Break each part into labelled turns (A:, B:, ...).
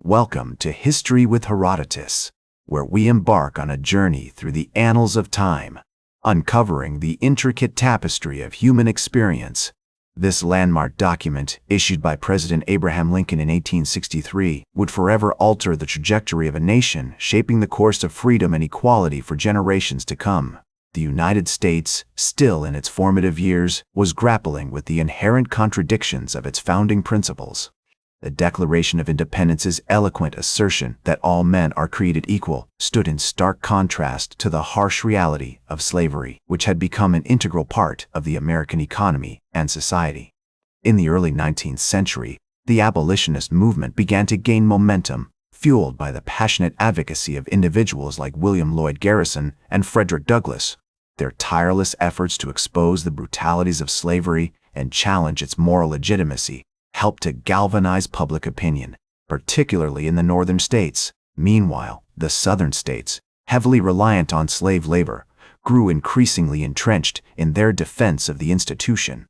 A: Welcome to History with Herodotus, where we embark on a journey through the annals of time, uncovering the intricate tapestry of human experience. This landmark document, issued by President Abraham Lincoln in 1863, would forever alter the trajectory of a nation, shaping the course of freedom and equality for generations to come. The United States, still in its formative years, was grappling with the inherent contradictions of its founding principles. The Declaration of Independence's eloquent assertion that all men are created equal stood in stark contrast to the harsh reality of slavery, which had become an integral part of the American economy and society. In the early 19th century, the abolitionist movement began to gain momentum, fueled by the passionate advocacy of individuals like William Lloyd Garrison and Frederick Douglass. Their tireless efforts to expose the brutalities of slavery and challenge its moral legitimacy helped to galvanize public opinion, particularly in the northern states. Meanwhile, the southern states, heavily reliant on slave labor, grew increasingly entrenched in their defense of the institution.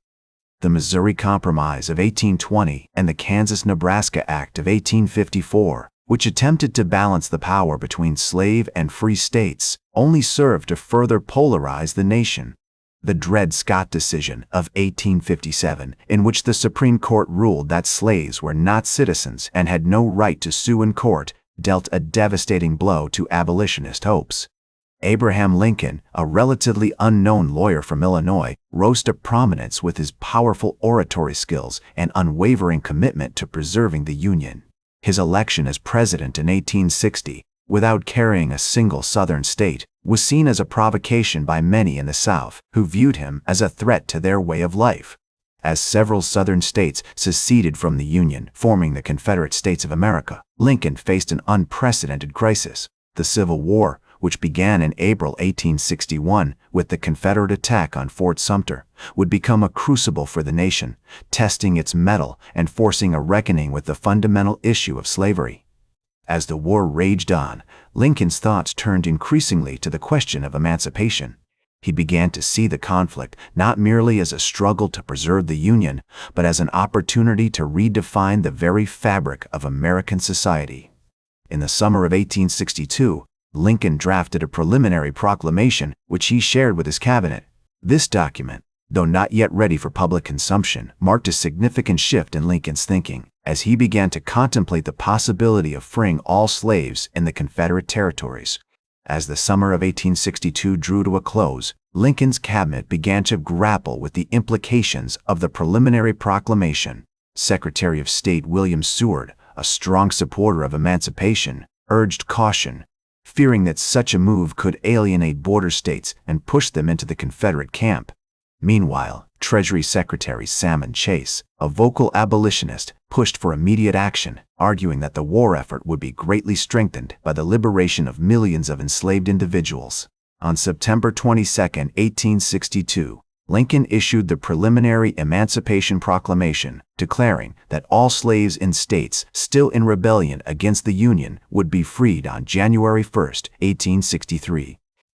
A: The Missouri Compromise of 1820 and the Kansas-Nebraska Act of 1854, which attempted to balance the power between slave and free states, only served to further polarize the nation. The Dred Scott decision of 1857, in which the Supreme Court ruled that slaves were not citizens and had no right to sue in court, dealt a devastating blow to abolitionist hopes. Abraham Lincoln, a relatively unknown lawyer from Illinois, rose to prominence with his powerful oratory skills and unwavering commitment to preserving the Union. His election as president in 1860, without carrying a single Southern state, was seen as a provocation by many in the South, who viewed him as a threat to their way of life. As several Southern states seceded from the Union, forming the Confederate States of America, Lincoln faced an unprecedented crisis. The Civil War, which began in April 1861 with the Confederate attack on Fort Sumter, would become a crucible for the nation, testing its mettle and forcing a reckoning with the fundamental issue of slavery. As the war raged on, Lincoln's thoughts turned increasingly to the question of emancipation. He began to see the conflict not merely as a struggle to preserve the Union, but as an opportunity to redefine the very fabric of American society. In the summer of 1862, Lincoln drafted a preliminary proclamation which he shared with his cabinet. This document, though not yet ready for public consumption, marked a significant shift in Lincoln's thinking, as he began to contemplate the possibility of freeing all slaves in the Confederate territories. As the summer of 1862 drew to a close, Lincoln's cabinet began to grapple with the implications of the preliminary proclamation. Secretary of State William Seward, a strong supporter of emancipation, urged caution, fearing that such a move could alienate border states and push them into the Confederate camp. Meanwhile, Treasury Secretary Salmon Chase, a vocal abolitionist, pushed for immediate action, arguing that the war effort would be greatly strengthened by the liberation of millions of enslaved individuals. On September 22, 1862, Lincoln issued the preliminary Emancipation Proclamation, declaring that all slaves in states still in rebellion against the Union would be freed on January 1, 1863.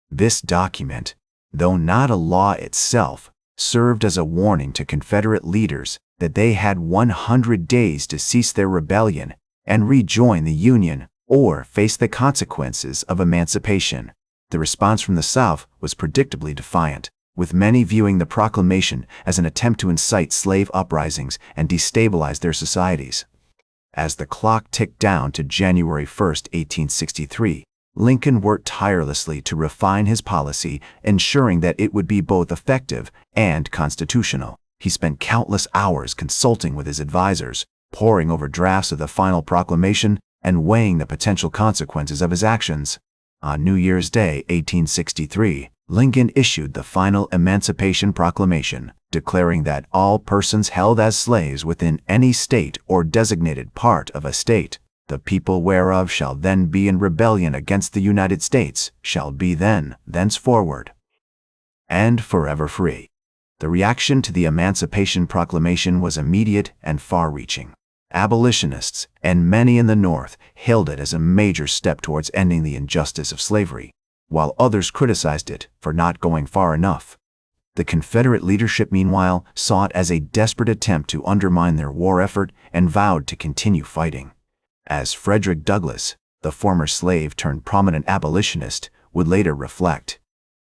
A: This document, though not a law itself, served as a warning to Confederate leaders that they had 100 days to cease their rebellion and rejoin the Union or face the consequences of emancipation. The response from the South was predictably defiant, with many viewing the proclamation as an attempt to incite slave uprisings and destabilize their societies. As the clock ticked down to January 1, 1863, Lincoln worked tirelessly to refine his policy, ensuring that it would be both effective and constitutional. He spent countless hours consulting with his advisors, poring over drafts of the final proclamation, and weighing the potential consequences of his actions. On New Year's Day, 1863, Lincoln issued the final Emancipation Proclamation, declaring that all persons held as slaves within any state or designated part of a state, the people whereof shall then be in rebellion against the United States, shall be thenceforward, and forever free. The reaction to the Emancipation Proclamation was immediate and far-reaching. Abolitionists, and many in the North, hailed it as a major step towards ending the injustice of slavery, while others criticized it for not going far enough. The Confederate leadership, meanwhile, saw it as a desperate attempt to undermine their war effort and vowed to continue fighting. As Frederick Douglass, the former slave turned prominent abolitionist, would later reflect,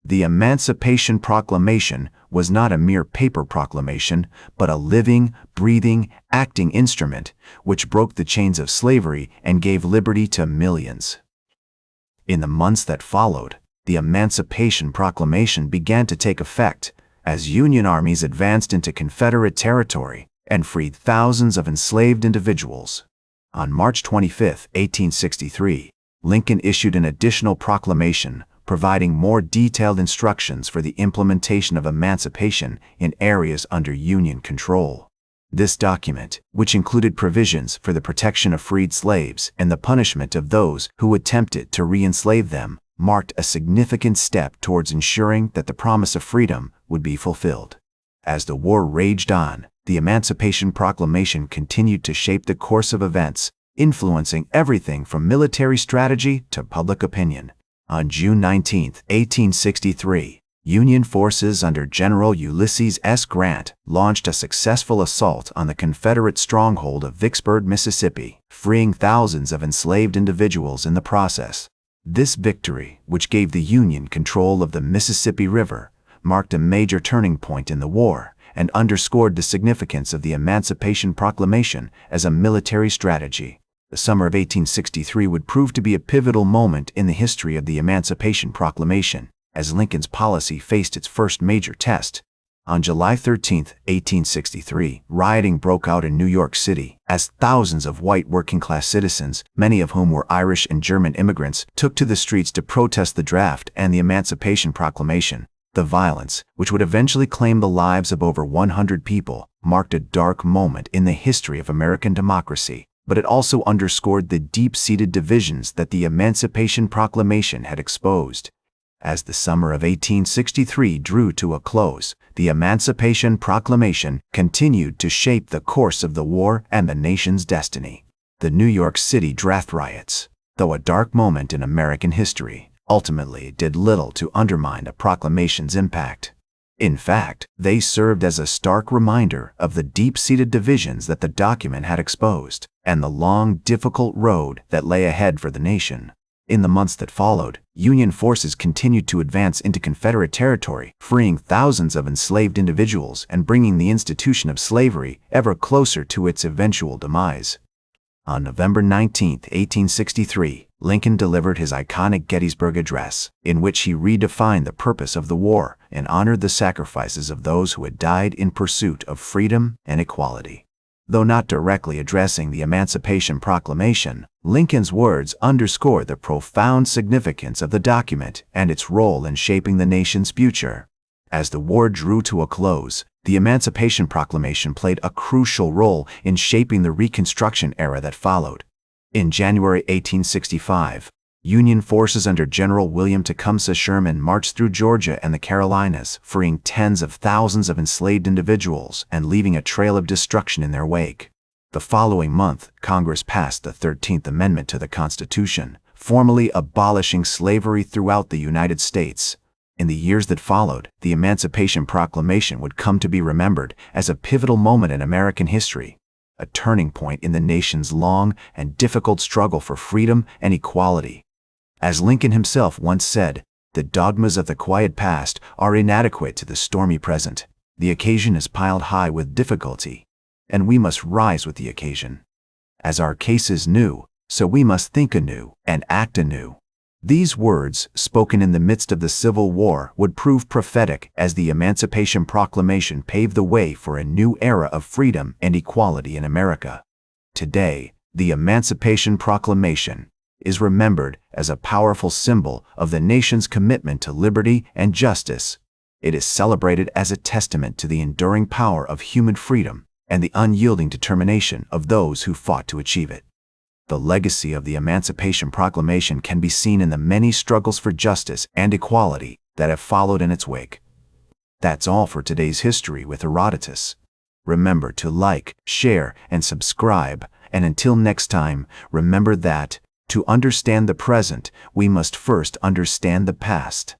A: the Emancipation Proclamation was not a mere paper proclamation, but a living, breathing, acting instrument which broke the chains of slavery and gave liberty to millions. In the months that followed, the Emancipation Proclamation began to take effect as Union armies advanced into Confederate territory and freed thousands of enslaved individuals. On March 25, 1863, Lincoln issued an additional proclamation providing more detailed instructions for the implementation of emancipation in areas under Union control. This document, which included provisions for the protection of freed slaves and the punishment of those who attempted to re-enslave them, marked a significant step towards ensuring that the promise of freedom would be fulfilled. As the war raged on, the Emancipation Proclamation continued to shape the course of events, influencing everything from military strategy to public opinion. On June 19, 1863, Union forces under General Ulysses S. Grant launched a successful assault on the Confederate stronghold of Vicksburg, Mississippi, freeing thousands of enslaved individuals in the process. This victory, which gave the Union control of the Mississippi River, marked a major turning point in the war and underscored the significance of the Emancipation Proclamation as a military strategy. The summer of 1863 would prove to be a pivotal moment in the history of the Emancipation Proclamation, as Lincoln's policy faced its first major test. On July 13, 1863, rioting broke out in New York City as thousands of white working-class citizens, many of whom were Irish and German immigrants, took to the streets to protest the draft and the Emancipation Proclamation. The violence, which would eventually claim the lives of over 100 people, marked a dark moment in the history of American democracy, but it also underscored the deep-seated divisions that the Emancipation Proclamation had exposed. As the summer of 1863 drew to a close, the Emancipation Proclamation continued to shape the course of the war and the nation's destiny. The New York City draft riots, though a dark moment in American history, ultimately did little to undermine the proclamation's impact. In fact, they served as a stark reminder of the deep-seated divisions that the document had exposed and the long, difficult road that lay ahead for the nation. In the months that followed, Union forces continued to advance into Confederate territory, freeing thousands of enslaved individuals and bringing the institution of slavery ever closer to its eventual demise. On November 19, 1863, Lincoln delivered his iconic Gettysburg Address, in which he redefined the purpose of the war and honored the sacrifices of those who had died in pursuit of freedom and equality. Though not directly addressing the Emancipation Proclamation, Lincoln's words underscore the profound significance of the document and its role in shaping the nation's future. As the war drew to a close, the Emancipation Proclamation played a crucial role in shaping the Reconstruction era that followed. In January 1865, Union forces under General William Tecumseh Sherman marched through Georgia and the Carolinas, freeing tens of thousands of enslaved individuals and leaving a trail of destruction in their wake. The following month, Congress passed the 13th Amendment to the Constitution, formally abolishing slavery throughout the United States. In the years that followed, the Emancipation Proclamation would come to be remembered as a pivotal moment in American history, a turning point in the nation's long and difficult struggle for freedom and equality. As Lincoln himself once said, "The dogmas of the quiet past are inadequate to the stormy present. The occasion is piled high with difficulty, and we must rise with the occasion. As our case is new, so we must think anew and act anew." These words, spoken in the midst of the Civil War, would prove prophetic as the Emancipation Proclamation paved the way for a new era of freedom and equality in America. Today, the Emancipation Proclamation is remembered as a powerful symbol of the nation's commitment to liberty and justice. It is celebrated as a testament to the enduring power of human freedom and the unyielding determination of those who fought to achieve it. The legacy of the Emancipation Proclamation can be seen in the many struggles for justice and equality that have followed in its wake. That's all for today's History with Herodotus. Remember to like, share, and subscribe, and until next time, remember that, to understand the present, we must first understand the past.